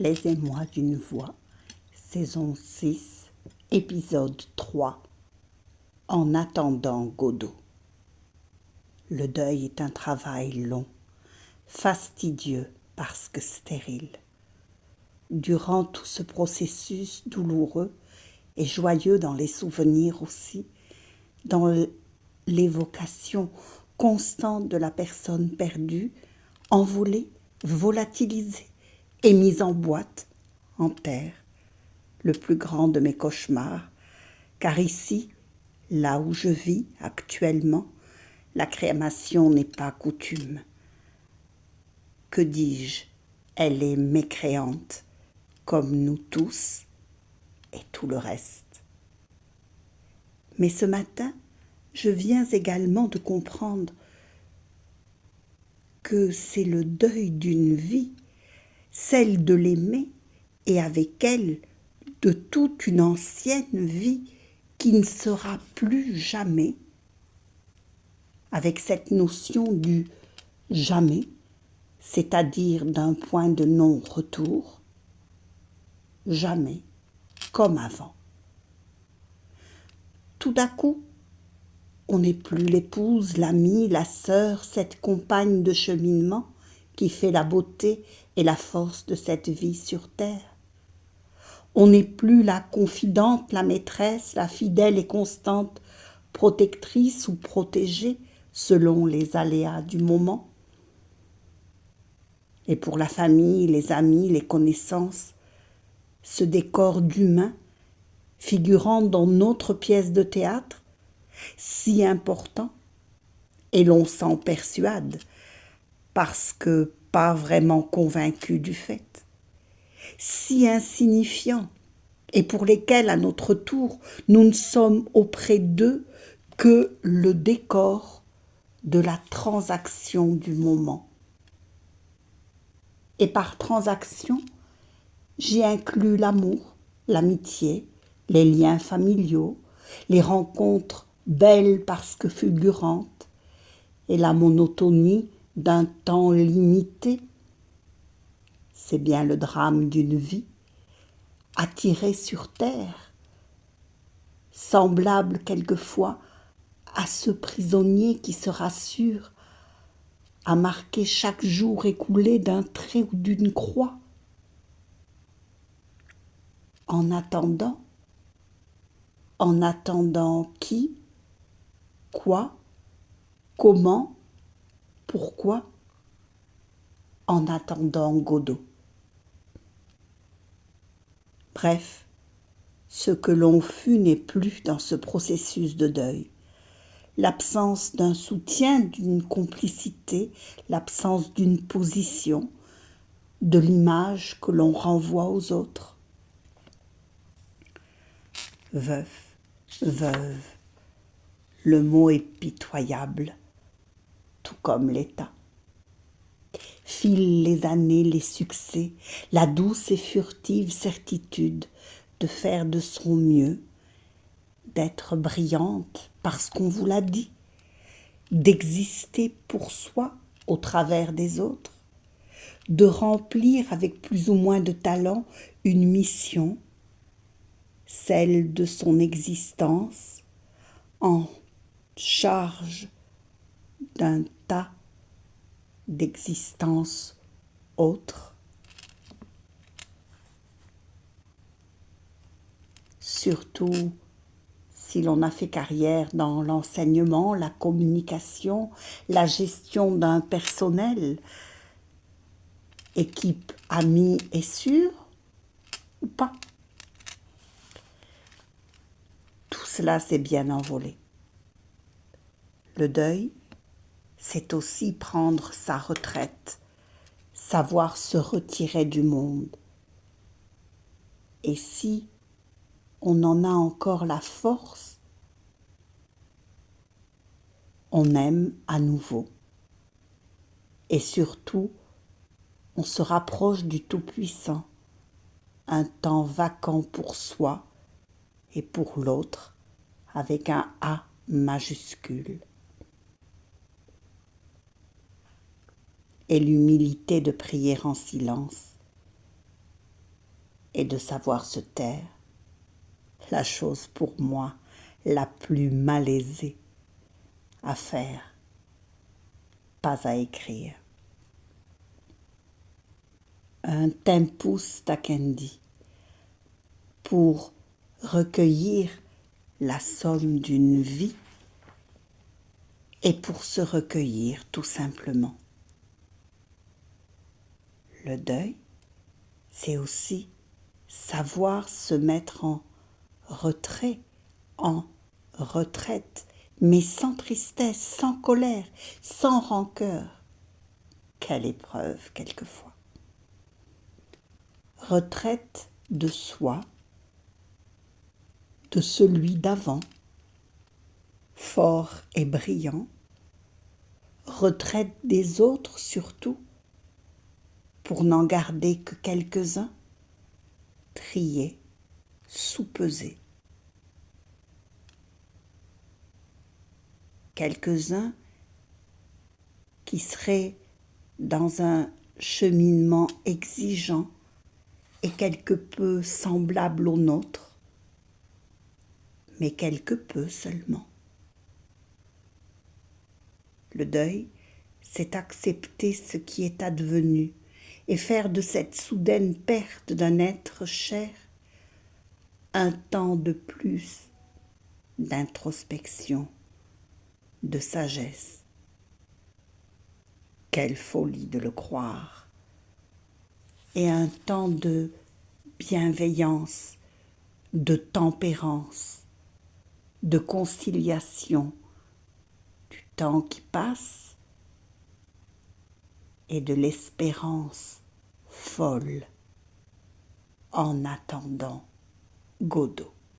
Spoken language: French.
Les émois d'une voix, saison 6, épisode 3. En attendant Godot. Le deuil est un travail long, fastidieux parce que stérile. Durant tout ce processus douloureux et joyeux dans les souvenirs aussi, dans l'évocation constante de la personne perdue, envolée, volatilisée et mise en boîte, en terre, le plus grand de mes cauchemars, car ici, là où je vis actuellement, la crémation n'est pas coutume. Que dis-je, elle est mécréante, comme nous tous et tout le reste. Mais ce matin, je viens également de comprendre que c'est le deuil d'une vie, celle de l'aimer, et avec elle de toute une ancienne vie qui ne sera plus jamais, avec cette notion du jamais, c'est-à-dire d'un point de non-retour, jamais comme avant. Tout à coup, on n'est plus l'épouse, l'amie, la sœur, cette compagne de cheminement qui fait la beauté et la force de cette vie sur terre. On n'est plus la confidente, la maîtresse, la fidèle et constante protectrice ou protégée selon les aléas du moment. Et pour la famille, les amis, les connaissances, ce décor d'humain figurant dans notre pièce de théâtre, si important, et l'on s'en persuade, parce que pas vraiment convaincu du fait, si insignifiant, et pour lesquels, à notre tour, nous ne sommes auprès d'eux que le décor de la transaction du moment. Et par transaction, j'y inclus l'amour, l'amitié, les liens familiaux, les rencontres belles parce que fulgurantes, et la monotonie d'un temps limité. C'est bien le drame d'une vie, attirée sur terre, semblable quelquefois à ce prisonnier qui se rassure à marquer chaque jour écoulé d'un trait ou d'une croix. En attendant qui, quoi, comment, pourquoi, en attendant Godot. Bref, ce que l'on fut n'est plus dans ce processus de deuil. L'absence d'un soutien, d'une complicité, l'absence d'une position, de l'image que l'on renvoie aux autres. Veuf, veuve, le mot est pitoyable, tout comme l'état. Filent les années, les succès, la douce et furtive certitude de faire de son mieux, d'être brillante parce qu'on vous l'a dit, d'exister pour soi au travers des autres, de remplir avec plus ou moins de talent une mission, celle de son existence, en charge d'un tas d'existences autres. Surtout si l'on a fait carrière dans l'enseignement, la communication, la gestion d'un personnel, équipe amie et sûre, ou pas. Tout cela s'est bien envolé. Le deuil, c'est aussi prendre sa retraite, savoir se retirer du monde. Et si on en a encore la force, on aime à nouveau. Et surtout, on se rapproche du Tout-Puissant, un temps vacant pour soi et pour l'autre, avec un A majuscule. Et l'humilité de prier en silence, et de savoir se taire, la chose pour moi la plus malaisée à faire, pas à écrire. Un tempus tacendi pour recueillir la somme d'une vie et pour se recueillir tout simplement. Le deuil, c'est aussi savoir se mettre en retrait, en retraite, mais sans tristesse, sans colère, sans rancœur. Quelle épreuve quelquefois. Retraite de soi, de celui d'avant, fort et brillant, retraite des autres surtout, pour n'en garder que quelques-uns, triés, soupesés. Quelques-uns qui seraient dans un cheminement exigeant et quelque peu semblable au nôtre, mais quelque peu seulement. Le deuil, c'est accepter ce qui est advenu et faire de cette soudaine perte d'un être cher un temps de plus d'introspection, de sagesse. Quelle folie de le croire! Et un temps de bienveillance, de tempérance, de conciliation, du temps qui passe et de l'espérance folle en attendant Godot.